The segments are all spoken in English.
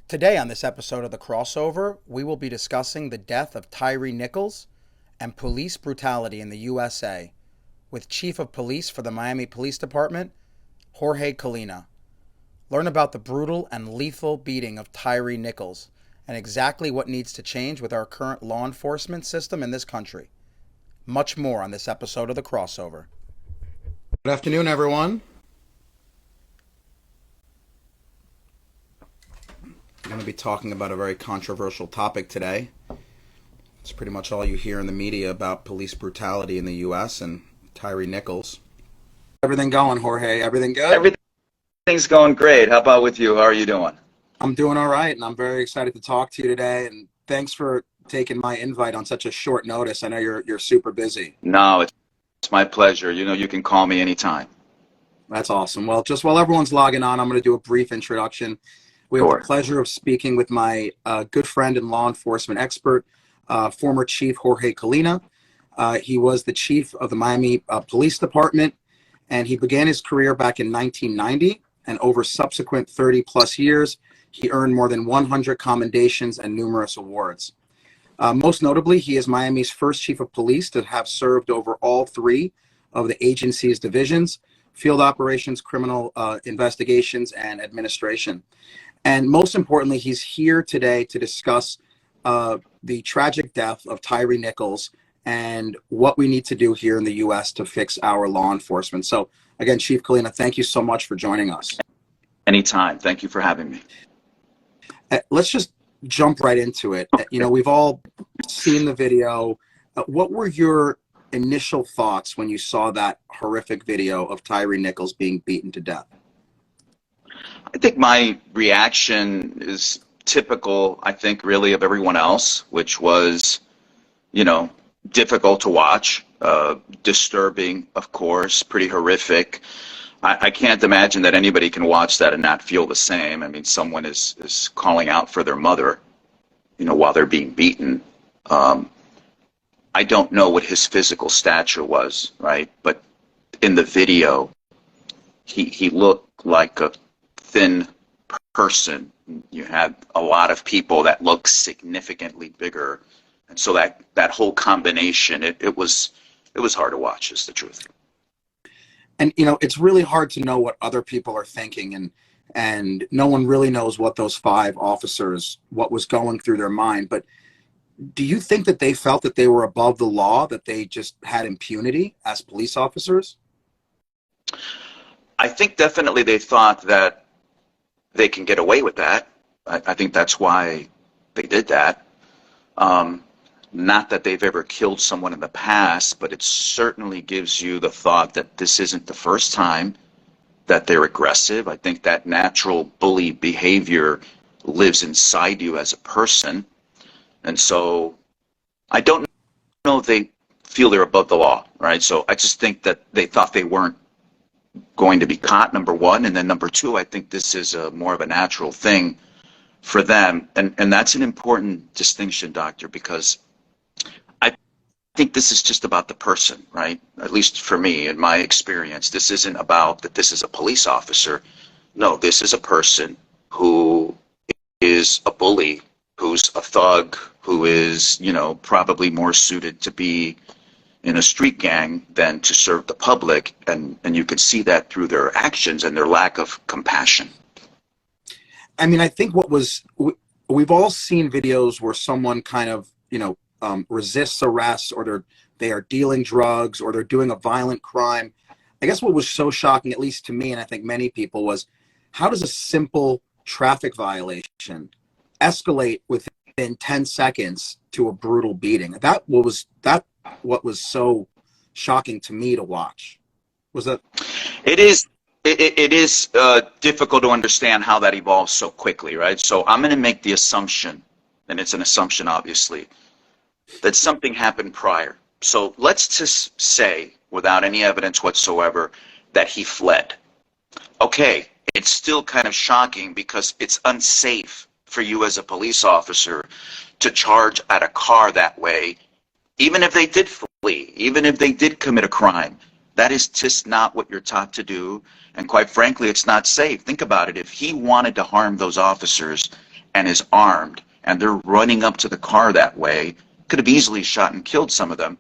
Today, on this episode of The Crossover, we will be discussing the death of Tyre Nichols and police brutality in the USA with Chief of Police for the Miami Police Department, Jorge Colina. Learn about the brutal and lethal beating of Tyre Nichols and exactly what needs to change with our current law enforcement system in this country. Much more on this episode of The Crossover. Good afternoon, everyone. I'm going to be talking about a very controversial topic today. It's pretty much all you hear in the media about police brutality in the U.S. and Tyre Nichols. Everything going, Jorge? Everything good? Everything's going great. How about with you? How are you doing? I'm doing all right, and I'm very excited to talk to you today. And thanks for taking my invite on such a short notice. I know you're super busy. No, it's my pleasure. You know, you can call me anytime. That's awesome. Well, just while everyone's logging on, I'm going to do a brief introduction. We have the pleasure of speaking with my good friend and law enforcement expert, former Chief Jorge Colina. He was the chief of the Miami Police Department, and he began his career back in 1990. And over subsequent 30 plus years, he earned more than 100 commendations and numerous awards. Most notably, he is Miami's first chief of police to have served over all three of the agency's divisions: field operations, criminal investigations, and administration. And most importantly, he's here today to discuss the tragic death of Tyre Nichols and what we need to do here in the U.S. to fix our law enforcement. So again, Chief Colina, thank you so much for joining us. Anytime. Thank you for having me. Let's just jump right into it. You know, we've all seen the video. What were your initial thoughts when you saw that horrific video of Tyre Nichols being beaten to death? I think my reaction is typical, I think, really of everyone else, which was, difficult to watch, disturbing, of course, pretty horrific. I can't imagine that anybody can watch that and not feel the same. I mean, someone is calling out for their mother, while they're being beaten. I don't know what his physical stature was, right? But in the video, he looked like a thin person. You had a lot of people that looked significantly bigger, and so that whole combination, it was hard to watch, is the truth. And it's really hard to know what other people are thinking, and no one really knows what those five officers, what was going through their mind. But do you think that they felt that they were above the law, that they just had impunity as police officers? I think definitely they thought that they can get away with that. I think that's why they did that. Not that they've ever killed someone in the past, but it certainly gives you the thought that this isn't the first time that they're aggressive. I think that natural bully behavior lives inside you as a person. And so I don't know if they feel they're above the law, right? So I just think that they thought they weren't going to be caught, number one. And then number two, I think this is more of a natural thing for them. And that's an important distinction, Doctor, because I think this is just about the person, right? At least for me, in my experience, this isn't about that this is a police officer. No, this is a person who is a bully, who's a thug, who is, probably more suited to be in a street gang than to serve the public. And you could see that through their actions and their lack of compassion. I mean, I think we've all seen videos where someone kind of, resists arrest, or they are dealing drugs, or they're doing a violent crime. I guess what was so shocking, at least to me, and I think many people, was how does a simple traffic violation escalate within 10 seconds to a brutal beating? What was so shocking to me to watch. Was that? It is difficult to understand how that evolves so quickly, right? So I'm going to make the assumption, and it's an assumption obviously, that something happened prior. So let's just say, without any evidence whatsoever, that he fled. Okay, it's still kind of shocking because it's unsafe for you as a police officer to charge at a car that way, even if they did flee, even if they did commit a crime. That is just not what you're taught to do. And quite frankly, it's not safe. Think about it. If he wanted to harm those officers and is armed, and they're running up to the car that way, could have easily shot and killed some of them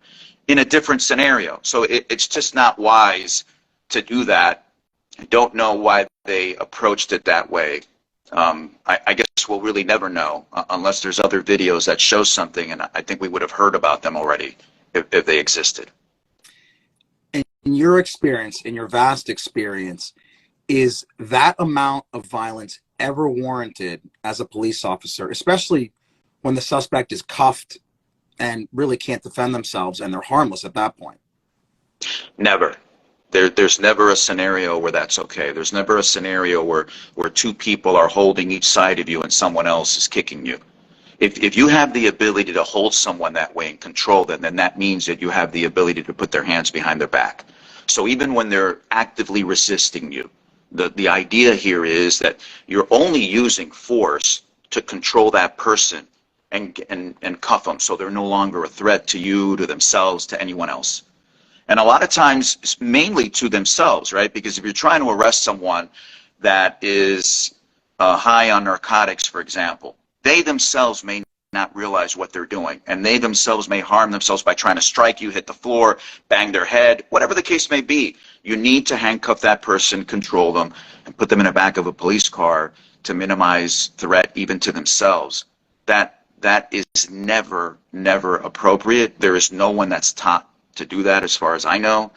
in a different scenario. So it's just not wise to do that. I don't know why they approached it that way. I guess we'll really never know unless there's other videos that show something, and I think we would have heard about them already if they existed. In your experience, in your vast experience, is that amount of violence ever warranted as a police officer, especially when the suspect is cuffed and really can't defend themselves and they're harmless at that point? Never. There's never a scenario where that's okay. There's never a scenario where two people are holding each side of you and someone else is kicking you. If you have the ability to hold someone that way and control them, then that means that you have the ability to put their hands behind their back. So even when they're actively resisting you, the idea here is that you're only using force to control that person and cuff them so they're no longer a threat to you, to themselves, to anyone else. And a lot of times, it's mainly to themselves, right? Because if you're trying to arrest someone that is high on narcotics, for example, they themselves may not realize what they're doing. And they themselves may harm themselves by trying to strike you, hit the floor, bang their head, whatever the case may be. You need to handcuff that person, control them, and put them in the back of a police car to minimize threat even to themselves. That is never appropriate. There is no one that's taught to do that as far as I know,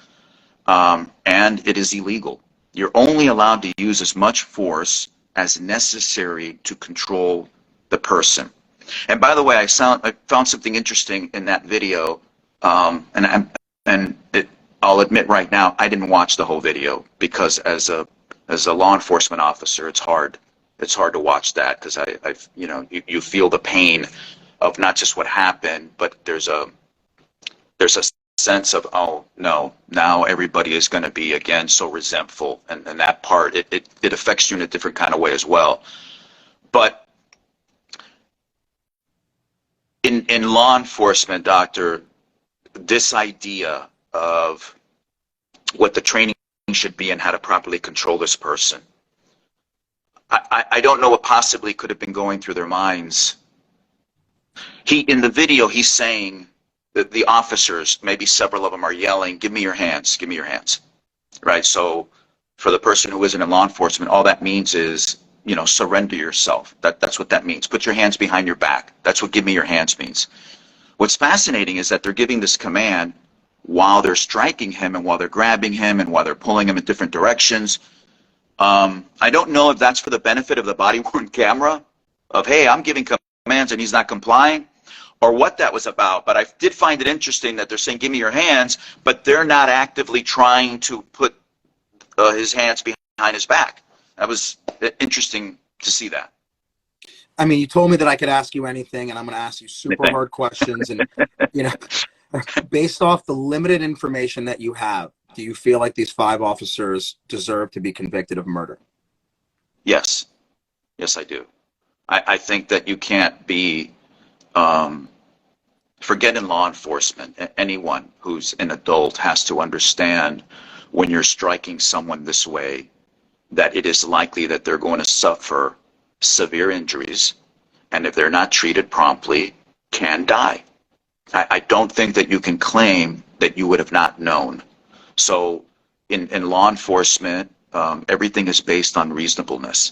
and it is illegal. You're only allowed to use as much force as necessary to control the person. And by the way, I found something interesting in that video, I'll admit right now, I didn't watch the whole video because as a law enforcement officer, it's hard to watch that because you feel the pain of not just what happened, but there's a sense of, oh no, now everybody is going to be again so resentful, and that part it affects you in a different kind of way as well. But in law enforcement, doctor, this idea of what the training should be and how to properly control this person, I don't know what possibly could have been going through their minds. In the video, he's saying that the officers, maybe several of them, are yelling, "Give me your hands, give me your hands," right? So for the person who isn't in law enforcement, all that means is, surrender yourself. That's what that means. Put your hands behind your back. That's what "give me your hands" means. What's fascinating is that they're giving this command while they're striking him and while they're grabbing him and while they're pulling him in different directions. I don't know if that's for the benefit of the body-worn camera of, hey, I'm giving commands and he's not complying, or what that was about. But I did find it interesting that they're saying, "Give me your hands," but they're not actively trying to put his hands behind his back. That was interesting to see that. I mean, you told me that I could ask you anything, and I'm going to ask you super hard questions. And, based off the limited information that you have, do you feel like these 5 officers deserve to be convicted of murder? Yes. Yes, I do. I think that you can't be, forget in law enforcement, anyone who's an adult has to understand when you're striking someone this way, that it is likely that they're going to suffer severe injuries, and if they're not treated promptly, can die. I don't think that you can claim that you would have not known. So in law enforcement, everything is based on reasonableness.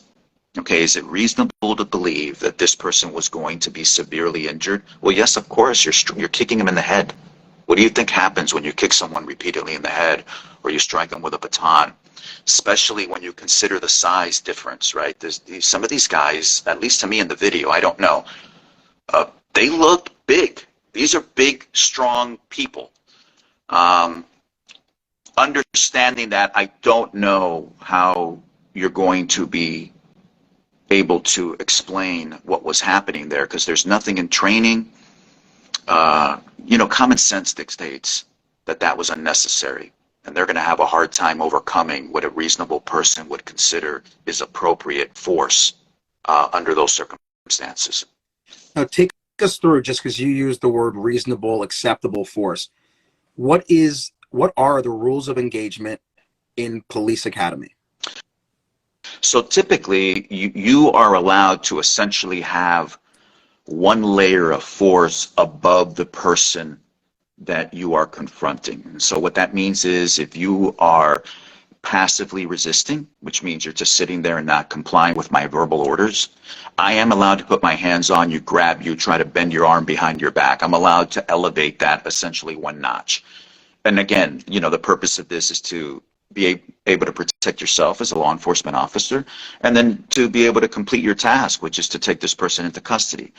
Okay, is it reasonable to believe that this person was going to be severely injured? Well, yes, of course. You're kicking him in the head. What do you think happens when you kick someone repeatedly in the head or you strike them with a baton? Especially when you consider the size difference, right? Some of these guys, at least to me in the video, I don't know, they look big. These are big, strong people. Understanding that, I don't know how you're going to be able to explain what was happening there, because there's nothing in training. Common sense dictates that was unnecessary, and they're going to have a hard time overcoming what a reasonable person would consider is appropriate force under those circumstances. Now, take us through, just because you used the word reasonable, acceptable force. What are the rules of engagement in police academy? So typically, you are allowed to essentially have one layer of force above the person that you are confronting. And so what that means is if you are passively resisting, which means you're just sitting there and not complying with my verbal orders, I am allowed to put my hands on you, grab you, try to bend your arm behind your back. I'm allowed to elevate that essentially one notch. And again, the purpose of this is to be able to protect yourself as a law enforcement officer, and then to be able to complete your task, which is to take this person into custody.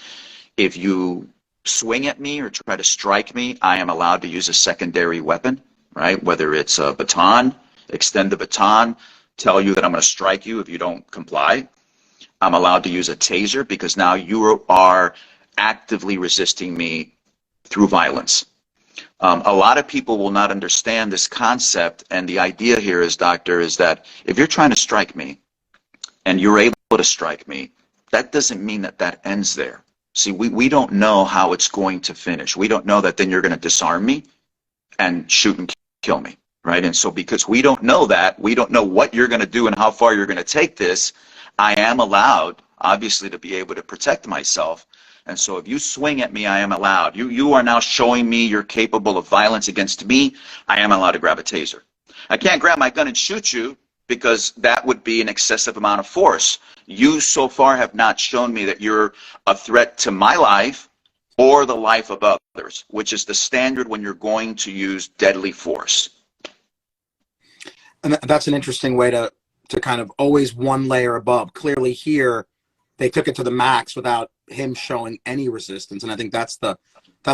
If you swing at me or try to strike me, I am allowed to use a secondary weapon, right? Whether it's a baton, extend the baton, tell you that I'm going to strike you if you don't comply. I'm allowed to use a taser because now you are actively resisting me through violence. A lot of people will not understand this concept, and the idea here is, Doctor, is that if you're trying to strike me and you're able to strike me, that doesn't mean that that ends there. See, we don't know how it's going to finish. We don't know that then you're going to disarm me and shoot and kill me, right? And so because we don't know that, we don't know what you're going to do and how far you're going to take this, I am allowed, obviously, to be able to protect myself. And so if you swing at me, I am allowed. You are now showing me you're capable of violence against me. I am allowed to grab a taser. I can't grab my gun and shoot you because that would be an excessive amount of force. You so far have not shown me that you're a threat to my life or the life of others, which is the standard when you're going to use deadly force. And that's an interesting way to kind of always one layer above. Clearly here, they took it to the max without him showing any resistance. And I think that's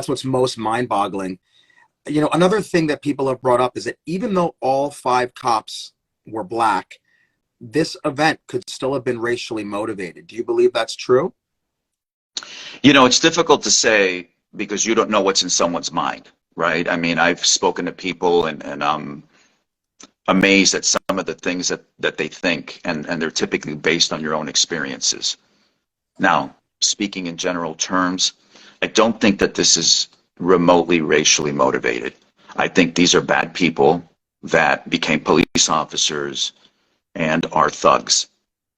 what's most mind-boggling. Another thing that people have brought up is that even though all 5 cops were black, this event could still have been racially motivated. Do you believe that's true? It's difficult to say because you don't know what's in someone's mind, right? I mean, I've spoken to people and I'm amazed at some of the things that they think, and they're typically based on your own experiences. Now, speaking in general terms, I don't think that this is remotely racially motivated. I think these are bad people that became police officers and are thugs.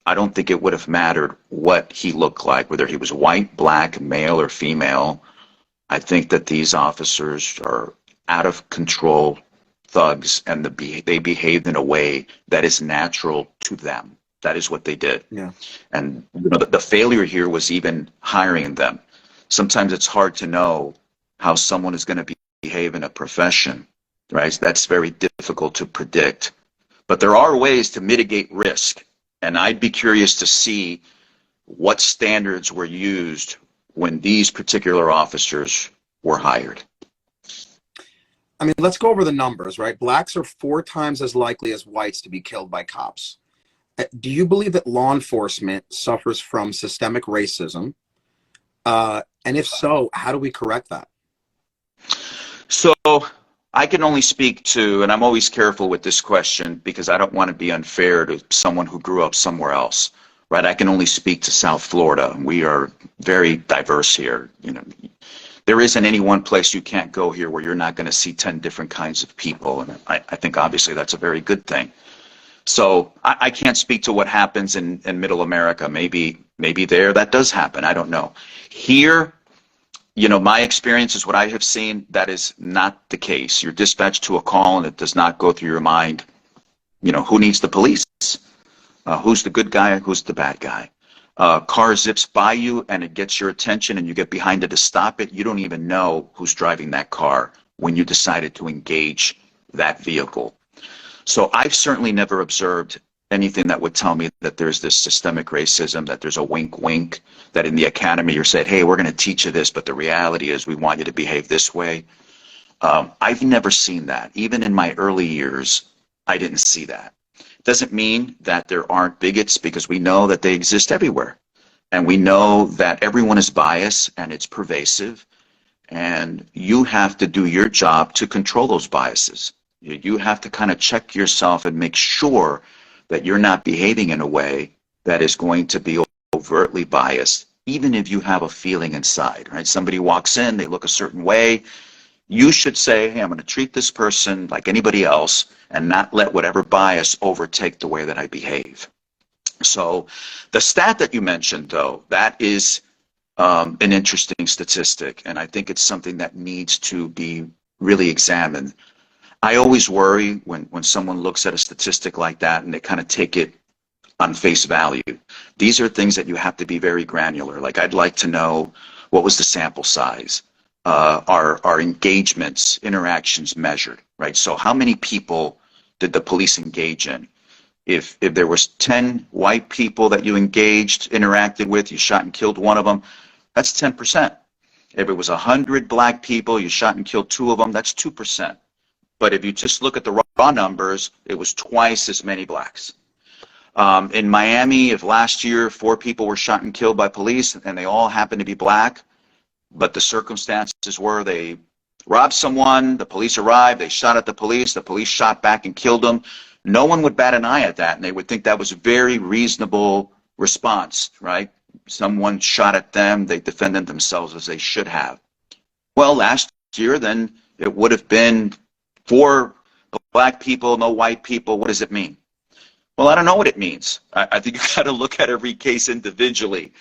I don't think it would have mattered what he looked like, whether he was white, black, male, or female. I think that these officers are out of control thugs, and they behaved in a way that is natural to them. That is what they did. Yeah. And the failure here was even hiring them. Sometimes it's hard to know how someone is going to behave in a profession, right? That's very difficult to predict. But there are ways to mitigate risk. And I'd be curious to see what standards were used when these particular officers were hired. I mean, let's go over the numbers, right? Blacks are 4 times as likely as whites to be killed by cops. Do you believe that law enforcement suffers from systemic racism? And if so, how do we correct that? So I can only speak to, and I'm always careful with this question because I don't want to be unfair to someone who grew up somewhere else, right? I can only speak to South Florida. We are very diverse here. There isn't any one place you can't go here where you're not going to see 10 different kinds of people. And I think obviously that's a very good thing. So I can't speak to what happens in Middle America. Maybe there that does happen. I don't know. Here, my experience is what I have seen. That is not the case. You're dispatched to a call and it does not go through your mind, who needs the police? Who's the good guy? Who's the bad guy? Car zips by you and it gets your attention and you get behind it to stop it. You don't even know who's driving that car when you decided to engage that vehicle. So I've certainly never observed anything that would tell me that there's this systemic racism, that there's a wink wink, that in the academy you're saying, hey, we're going to teach you this, but the reality is we want you to behave this way. I've never seen that. Even in my early years, I didn't see that. It doesn't mean that there aren't bigots, because we know that they exist everywhere. And we know that everyone is biased and it's pervasive. And you have to do your job to control those biases. You have to kind of check yourself and make sure that you're not behaving in a way that is going to be overtly biased, even if you have a feeling inside, right? Somebody walks in, they look a certain way. You should say, hey, I'm going to treat this person like anybody else and not let whatever bias overtake the way that I behave. So the stat that you mentioned, though, that is an interesting statistic, and I think it's something that needs to be really examined. I always worry when someone looks at a statistic like that and they kind of take it on face value. These are things that you have to be very granular. Like, I'd like to know, what was the sample size? Are engagements, interactions measured, right? So how many people did the police engage in? If there was 10 white people that you engaged, interacted with, you shot and killed one of them, that's 10%. If it was 100 black people, you shot and killed 2 of them, that's 2%. But if you just look at the raw numbers, it was twice as many blacks. In Miami, if last year 4 people were shot and killed by police and they all happened to be black, but the circumstances were they robbed someone, the police arrived, they shot at the police shot back and killed them, no one would bat an eye at that, and they would think that was a very reasonable response, right? Someone shot at them, they defended themselves as they should have. Well, last year, then, it would have been 4 black people, no white people. What does it mean? Well, I don't know what it means. I think you got to look at every case individually.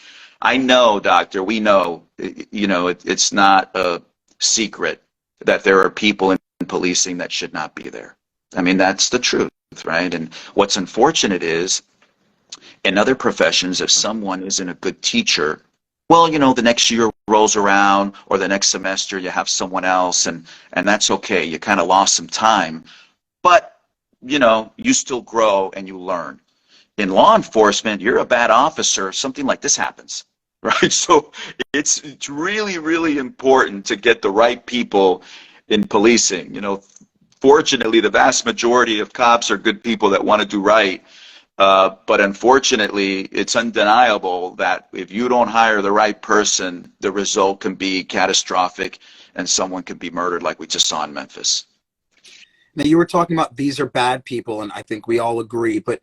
I know, doctor, we know, it's not a secret that there are people in policing that should not be there. I mean, that's the truth, right? And what's unfortunate is, in other professions, if someone isn't a good teacher, well, the next year rolls around, or the next semester you have someone else, and that's okay. You kind of lost some time. But you still grow and you learn. In law enforcement, you're a bad officer, something like this happens, right? So it's really, really important to get the right people in policing. Fortunately, the vast majority of cops are good people that want to do right. But unfortunately, it's undeniable that if you don't hire the right person, the result can be catastrophic and someone can be murdered, like we just saw in Memphis. Now, you were talking about these are bad people, and I think we all agree, but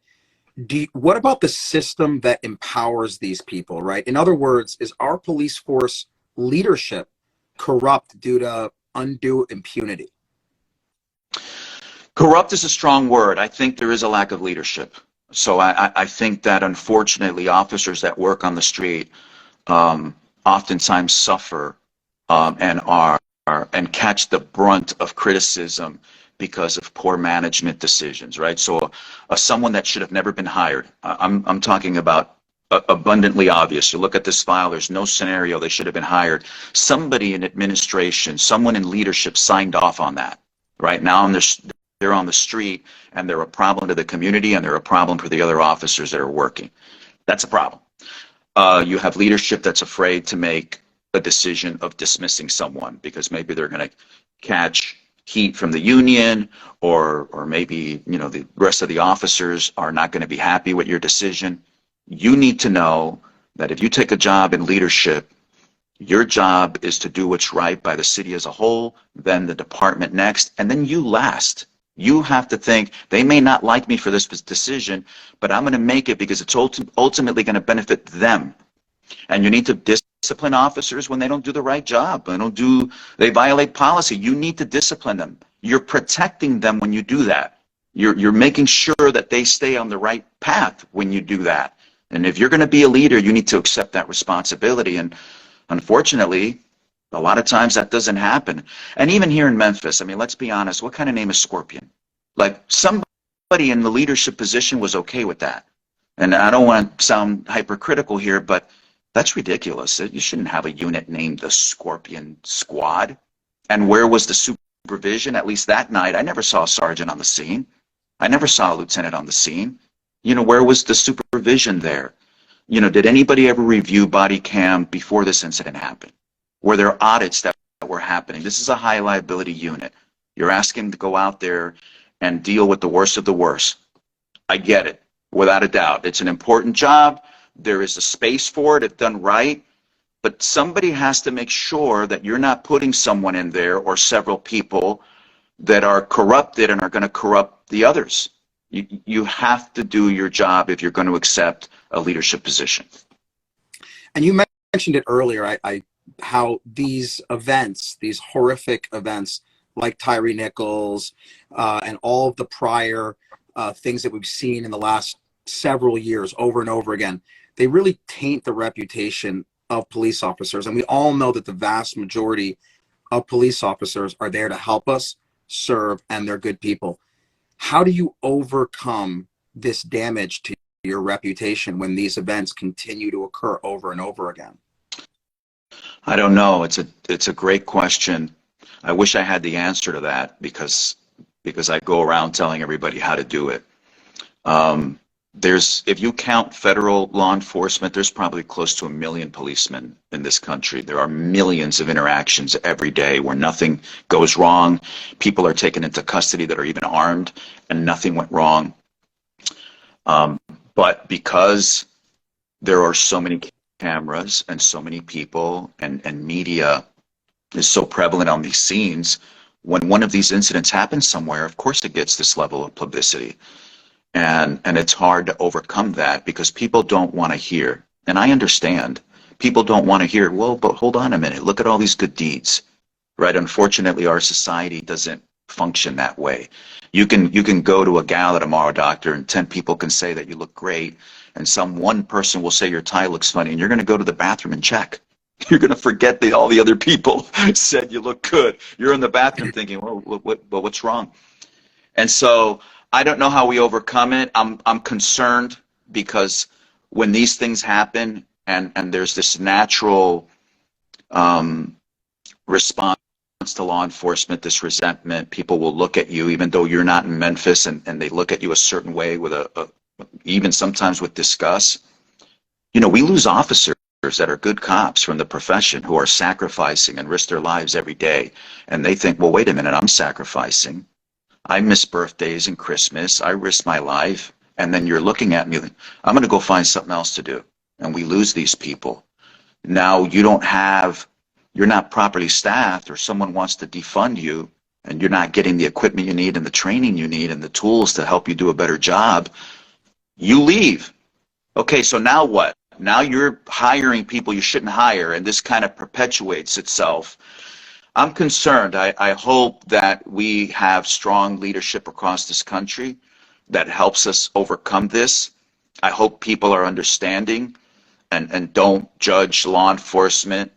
what about the system that empowers these people, right? In other words, is our police force leadership corrupt due to undue impunity? Corrupt is a strong word. I think there is a lack of leadership. So I think that, unfortunately, officers that work on the street oftentimes suffer and catch the brunt of criticism because of poor management decisions, right? So someone that should have never been hired, I'm talking about abundantly obvious. You look at this file, there's no scenario they should have been hired. Somebody in administration, someone in leadership signed off on that, right? Now they're on the street, and they're a problem to the community, and they're a problem for the other officers that are working. That's a problem. You have leadership that's afraid to make a decision of dismissing someone because maybe they're going to catch heat from the union, or maybe the rest of the officers are not going to be happy with your decision. You need to know that if you take a job in leadership, your job is to do what's right by the city as a whole, then the department next, and then you last. You have to think, they may not like me for this decision, but I'm going to make it because it's ultimately going to benefit them. And you need to discipline officers when they don't do the right job. They violate policy. You need to discipline them. You're protecting them when you do that. You're making sure that they stay on the right path when you do that. And if you're going to be a leader, you need to accept that responsibility. And unfortunately, a lot of times that doesn't happen. And even here in Memphis, I mean, let's be honest, what kind of name is Scorpion? Like, somebody in the leadership position was okay with that. And I don't want to sound hypercritical here, but that's ridiculous. You shouldn't have a unit named the Scorpion Squad. And where was the supervision? At least that night, I never saw a sergeant on the scene. I never saw a lieutenant on the scene. Where was the supervision there? Did anybody ever review body cam before this incident happened? Were there audits that were happening? This is a high liability unit. You're asking them to go out there and deal with the worst of the worst. I get it, without a doubt. It's an important job. There is a space for it if done right. But somebody has to make sure that you're not putting someone in there, or several people, that are corrupted and are going to corrupt the others. You have to do your job if you're going to accept a leadership position. And you mentioned it earlier, how these events, these horrific events like Tyre Nichols and all of the prior things that we've seen in the last several years over and over again, they really taint the reputation of police officers. And we all know that the vast majority of police officers are there to help us, serve, and they're good people. How do you overcome this damage to your reputation when these events continue to occur over and over again? I don't know. It's a great question. I wish I had the answer to that because I go around telling everybody how to do it. If you count federal law enforcement, there's probably close to 1 million policemen in this country. There are millions of interactions every day where nothing goes wrong. People are taken into custody that are even armed and nothing went wrong. But because there are so many cameras and so many people and media is so prevalent on these scenes, when one of these incidents happens somewhere, of course it gets this level of publicity. And it's hard to overcome that because people don't want to hear. And I understand. People don't want to hear, well, but hold on a minute. Look at all these good deeds, right? Unfortunately, our society doesn't function that way. You can go to a gala tomorrow, doctor, and 10 people can say that you look great. And some one person will say your tie looks funny. And you're going to go to the bathroom and check. You're going to forget that all the other people said you look good. You're in the bathroom thinking, well, what's wrong? And so I don't know how we overcome it. I'm concerned because when these things happen and there's this natural response to law enforcement, this resentment, people will look at you even though you're not in Memphis and they look at you a certain way with even sometimes with disgust. You know, we lose officers that are good cops from the profession who are sacrificing and risk their lives every day. And they think, well, wait a minute, I'm sacrificing. I miss birthdays and Christmas. I risk my life. And then you're looking at me, I'm going to go find something else to do. And we lose these people. Now you're not properly staffed or someone wants to defund you and you're not getting the equipment you need and the training you need and the tools to help you do a better job. You leave. Okay, so now what? Now you're hiring people you shouldn't hire and this kind of perpetuates itself. I'm concerned. I hope that we have strong leadership across this country that helps us overcome this. I hope people are understanding and don't judge law enforcement,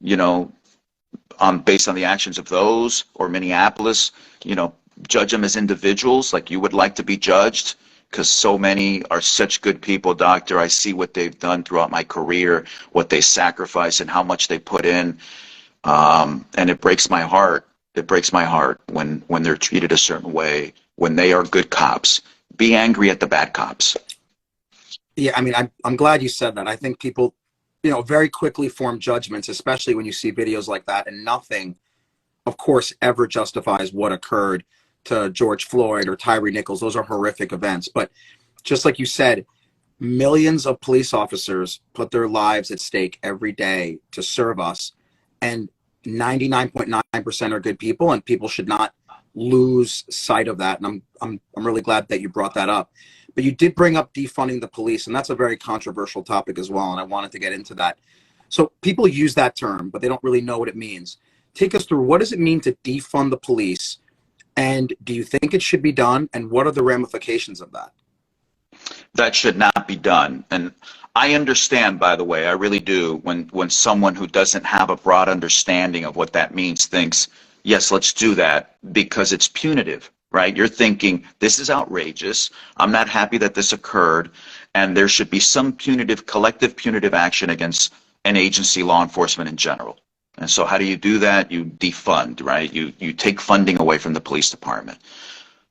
based on the actions of those, or Minneapolis, judge them as individuals like you would like to be judged, because so many are such good people, doctor. I see what they've done throughout my career, what they sacrifice and how much they put in. And it breaks my heart. It breaks my heart when they're treated a certain way, when they are good cops. Be angry at the bad cops. Yeah, I mean, I'm glad you said that. I think people, very quickly form judgments, especially when you see videos like that, and nothing, of course, ever justifies what occurred to George Floyd or Tyre Nichols. Those are horrific events. But just like you said, millions of police officers put their lives at stake every day to serve us. And 99.9% are good people, and people should not lose sight of that. And I'm really glad that you brought that up. But you did bring up defunding the police, and that's a very controversial topic as well, and I wanted to get into that. So people use that term, but they don't really know what it means. Take us through, what does it mean to defund the police, and do you think it should be done, and what are the ramifications of that? That should not be done. And I understand, by the way, I really do, when someone who doesn't have a broad understanding of what that means thinks, yes, let's do that, because it's punitive, right? You're thinking, this is outrageous. I'm not happy that this occurred, and there should be some collective punitive action against an agency, law enforcement in general. And so how do you do that? You defund, right? You take funding away from the police department.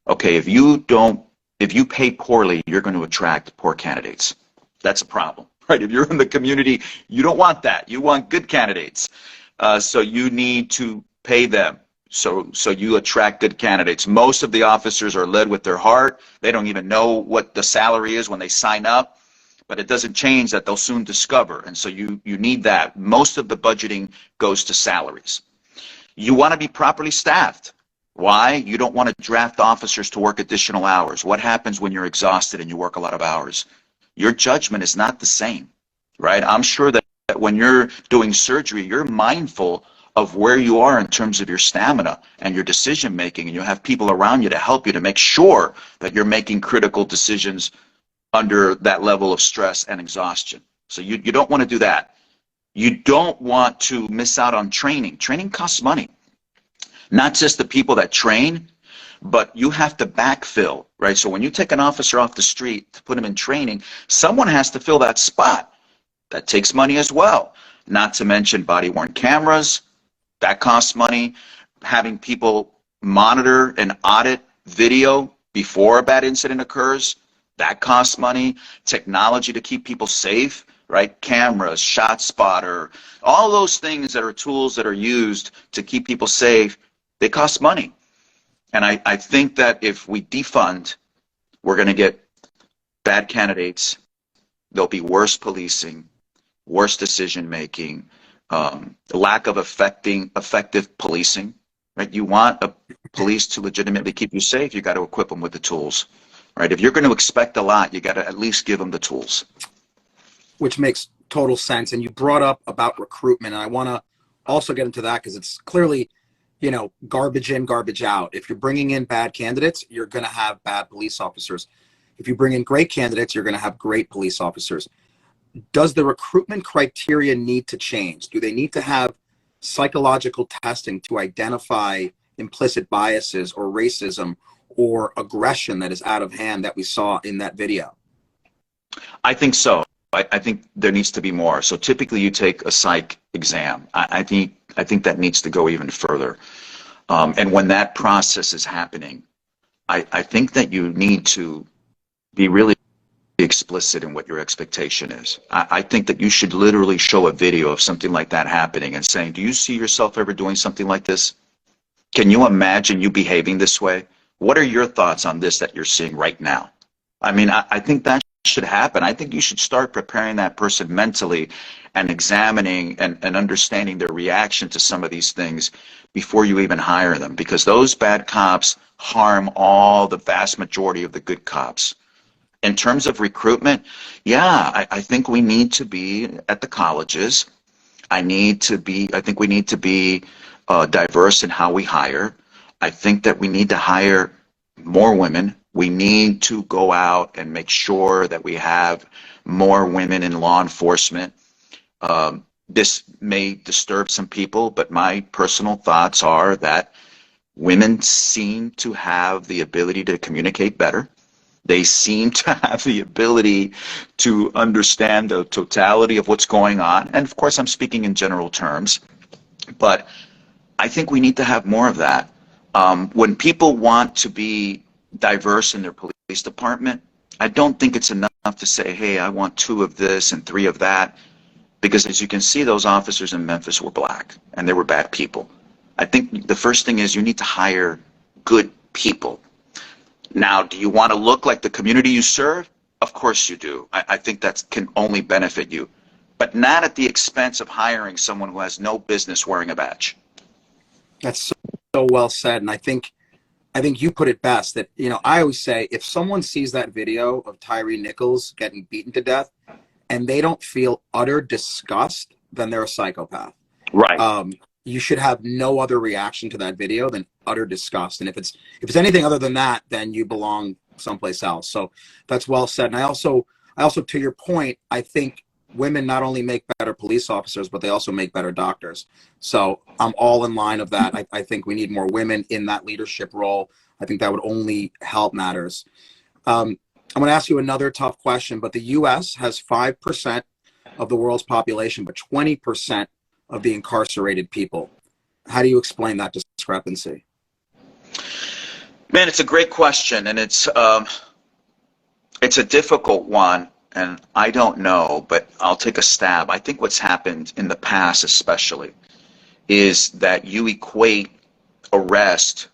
Okay, if you pay poorly, you're going to attract poor candidates. That's a problem, right? If you're in the community, you don't want that. You want good candidates. So you need to pay them. So you attract good candidates. Most of the officers are led with their heart. They don't even know what the salary is when they sign up, but it doesn't change that. They'll soon discover. And so you need that. Most of the budgeting goes to salaries. You want to be properly staffed. Why? You don't want to draft officers to work additional hours. What happens when you're exhausted and you work a lot of hours? Your judgment is not the same, right? I'm sure that when you're doing surgery, you're mindful of where you are in terms of your stamina and your decision making, and you have people around you to help you to make sure that you're making critical decisions under that level of stress and exhaustion. So you don't want to do that. You don't want to miss out on training. Training costs money. Not just the people that train, but you have to backfill, right? So when you take an officer off the street to put him in training, someone has to fill that spot. That takes money as well. Not to mention body-worn cameras. That costs money. Having people monitor and audit video before a bad incident occurs, that costs money. Technology to keep people safe, right? Cameras, shot spotter, all those things that are tools that are used to keep people safe, they cost money. And I think that if we defund, we're going to get bad candidates. There'll be worse policing, worse decision making, lack of effective policing. Right? You want a police to legitimately keep you safe, you got to equip them with the tools. Right? If you're going to expect a lot, you got to at least give them the tools. Which makes total sense. And you brought up about recruitment, and I want to also get into that because it's clearly, you know, garbage in, garbage out. If you're bringing in bad candidates, you're going to have bad police officers. If you bring in great candidates, you're going to have great police officers. Does the recruitment criteria need to change? Do they need to have psychological testing to identify implicit biases or racism or aggression that is out of hand that we saw in that video? I think so. I think there needs to be more. So typically you take a psych exam. I think that needs to go even further. And when that process is happening, I think that you need to be really explicit in what your expectation is. I think that you should literally show a video of something like that happening and saying, do you see yourself ever doing something like this? Can you imagine you behaving this way? What are your thoughts on this that you're seeing right now? I mean, I think that should happen. I think you should start preparing that person mentally and examining and understanding their reaction to some of these things before you even hire them, because those bad cops harm all the vast majority of the good cops. In terms of recruitment, yeah, I think we need to be at the colleges. I think we need to be diverse in how we hire. I think that we need to hire more women. We need to go out and make sure that we have more women in law enforcement. This may disturb some people, but my personal thoughts are that women seem to have the ability to communicate better. They seem to have the ability to understand the totality of what's going on. And of course, I'm speaking in general terms, but I think we need to have more of that. When people want to be diverse in their police department, I don't think it's enough to say, hey, I want 2 of this and 3 of that, because as you can see, those officers in Memphis were black and they were bad people. I think the first thing is you need to hire good people. Now, do you want to look like the community you serve? Of course you do. I think that can only benefit you, but not at the expense of hiring someone who has no business wearing a badge. That's so well said. And I think you put it best that, you know, I always say if someone sees that video of Tyree Nichols getting beaten to death and they don't feel utter disgust, then they're a psychopath. Right. You should have no other reaction to that video than utter disgust. And if it's anything other than that, then you belong someplace else. So that's well said. And I also, to your point, I think women not only make better police officers, but they also make better doctors. So I'm all in line of that. I think we need more women in that leadership role. I think that would only help matters. I'm going to ask you another tough question, but the U.S. has 5% of the world's population, but 20% of the incarcerated people. How do you explain that discrepancy? Man, it's a great question, and it's a difficult one, and I don't know, but I'll take a stab. I think what's happened in the past especially is that you equate arrest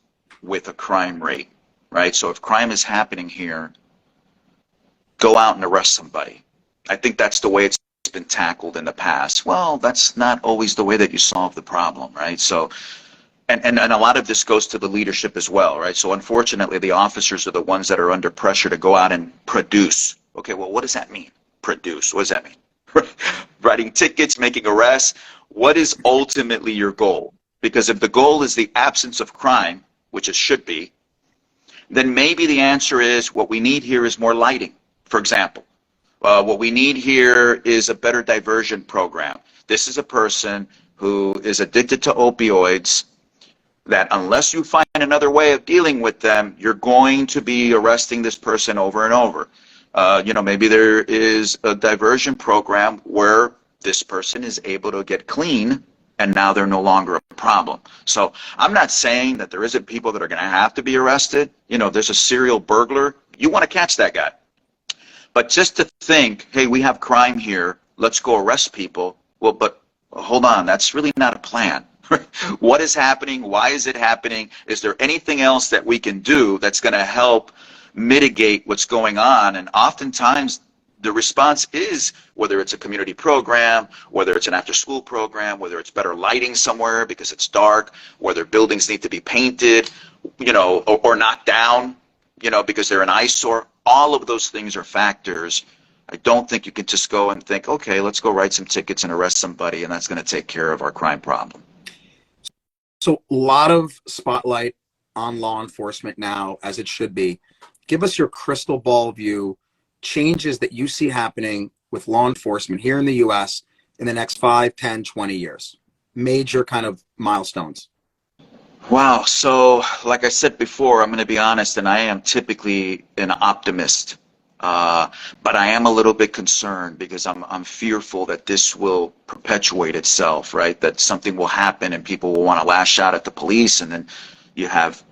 with a crime rate, right? So if crime is happening here, go out and arrest somebody. I think that's the way it's been tackled in the past. Well, that's not always the way that you solve the problem, right? So, and a lot of this goes to the leadership as well, right? So unfortunately, the officers are the ones that are under pressure to go out and produce. Okay, well, what does that mean? Produce, what does that mean? Writing tickets, making arrests. What is ultimately your goal? Because if the goal is the absence of crime, which it should be, then maybe the answer is what we need here is more lighting For example, what we need here is a better diversion program. This is a person who is addicted to opioids that unless you find another way of dealing with them, you're going to be arresting this person over and over. Maybe there is a diversion program where this person is able to get clean and now they're no longer a problem. So I'm not saying that there isn't people that are going to have to be arrested. There's a serial burglar. You want to catch that guy. But just to think, hey, we have crime here, let's go arrest people. Well, but hold on, that's really not a plan. What is happening? Why is it happening? Is there anything else that we can do that's going to help mitigate what's going on? And oftentimes the response is, whether it's a community program, whether it's an after-school program, whether it's better lighting somewhere because it's dark, whether buildings need to be painted, or knocked down, because they're an eyesore. All of those things are factors. I don't think you can just go and think, okay, let's go write some tickets and arrest somebody, and that's going to take care of our crime problem. So a lot of spotlight on law enforcement now, as it should be. Give us your crystal ball view, changes that you see happening with law enforcement here in the U.S. in the next 5, 10, 20 years. Major kind of milestones. Wow. So like I said before, I'm going to be honest, and I am typically an optimist. But I am a little bit concerned because I'm fearful that this will perpetuate itself, right? That something will happen and people will want to lash out at the police, and then you have,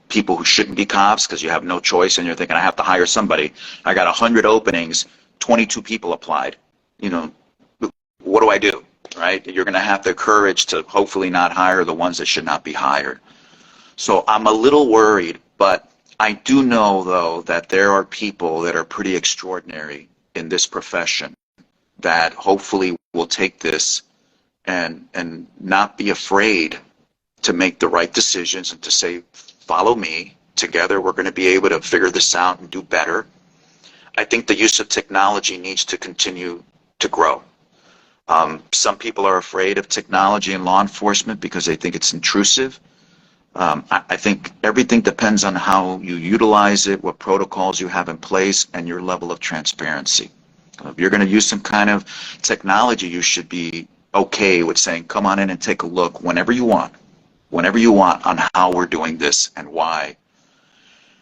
people who shouldn't be cops because you have no choice and you're thinking, I have to hire somebody. I got 100 openings, 22 people applied. What do I do, right? You're going to have the courage to hopefully not hire the ones that should not be hired. So I'm a little worried, but I do know, though, that there are people that are pretty extraordinary in this profession that hopefully will take this and not be afraid to make the right decisions and to say, follow me. Together, we're going to be able to figure this out and do better. I think the use of technology needs to continue to grow. Some people are afraid of technology in law enforcement because they think it's intrusive. I think everything depends on how you utilize it, what protocols you have in place, and your level of transparency. If you're going to use some kind of technology, you should be okay with saying, come on in and take a look whenever you want on how we're doing this and why.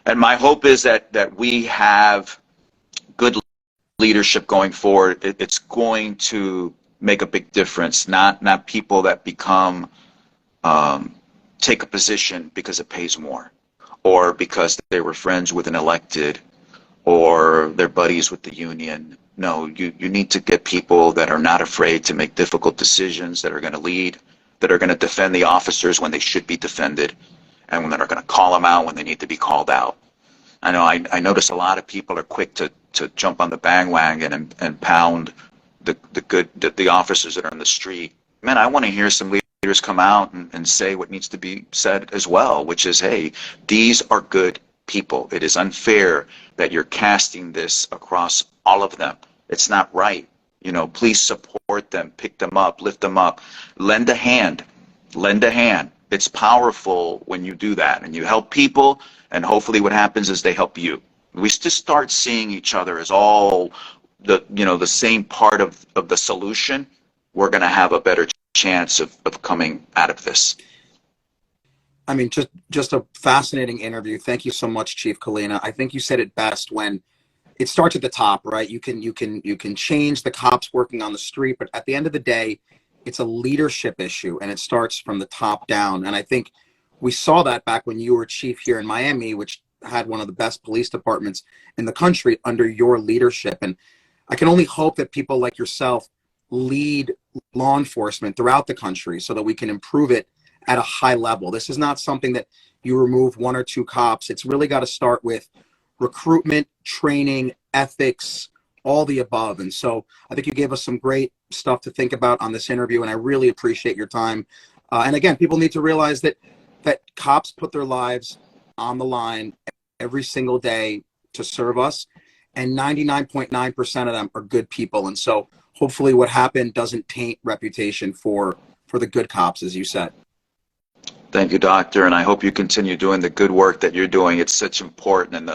And my hope is that we have good leadership going forward. It's going to make a big difference, not people that become take a position because it pays more, or because they were friends with an elected, or they're buddies with the union. No, you need to get people that are not afraid to make difficult decisions, that are going to lead, that are going to defend the officers when they should be defended, and that are going to call them out when they need to be called out. I know I notice a lot of people are quick to jump on the bandwagon and pound the officers that are on the street. Man, I want to hear some leaders come out and say what needs to be said as well, which is, hey, these are good people. It is unfair that you're casting this across all of them. It's not right. Please support them, pick them up, lift them up, lend a hand. It's powerful when you do that and you help people, and hopefully what happens is they help you. We just start seeing each other as all the same part of the solution. We're going to have a better chance of coming out of this. I mean, just a fascinating interview. Thank you so much, Chief Colina. I think you said it best when it starts at the top, right? You can change the cops working on the street, but at the end of the day, it's a leadership issue, and it starts from the top down. And I think we saw that back when you were chief here in Miami, which had one of the best police departments in the country under your leadership. And I can only hope that people like yourself lead law enforcement throughout the country so that we can improve it at a high level. This is not something that you remove 1 or 2 cops. It's really got to start with recruitment, training, ethics, all the above. And so I think you gave us some great stuff to think about on this interview, and I really appreciate your time. And again, people need to realize that cops put their lives on the line every single day to serve us, and 99.9% of them are good people. And so hopefully what happened doesn't taint reputation for the good cops, as you said. Thank you, Doctor, and I hope you continue doing the good work that you're doing. It's such important, and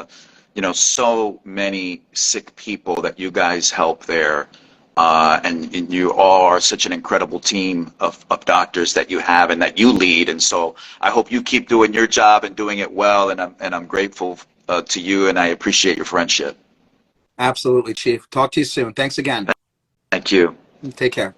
so many sick people that you guys help there. And you all are such an incredible team of doctors that you have and that you lead. And so I hope you keep doing your job and doing it well. And I'm grateful to you, and I appreciate your friendship. Absolutely, Chief. Talk to you soon. Thanks again. Thank you. Take care.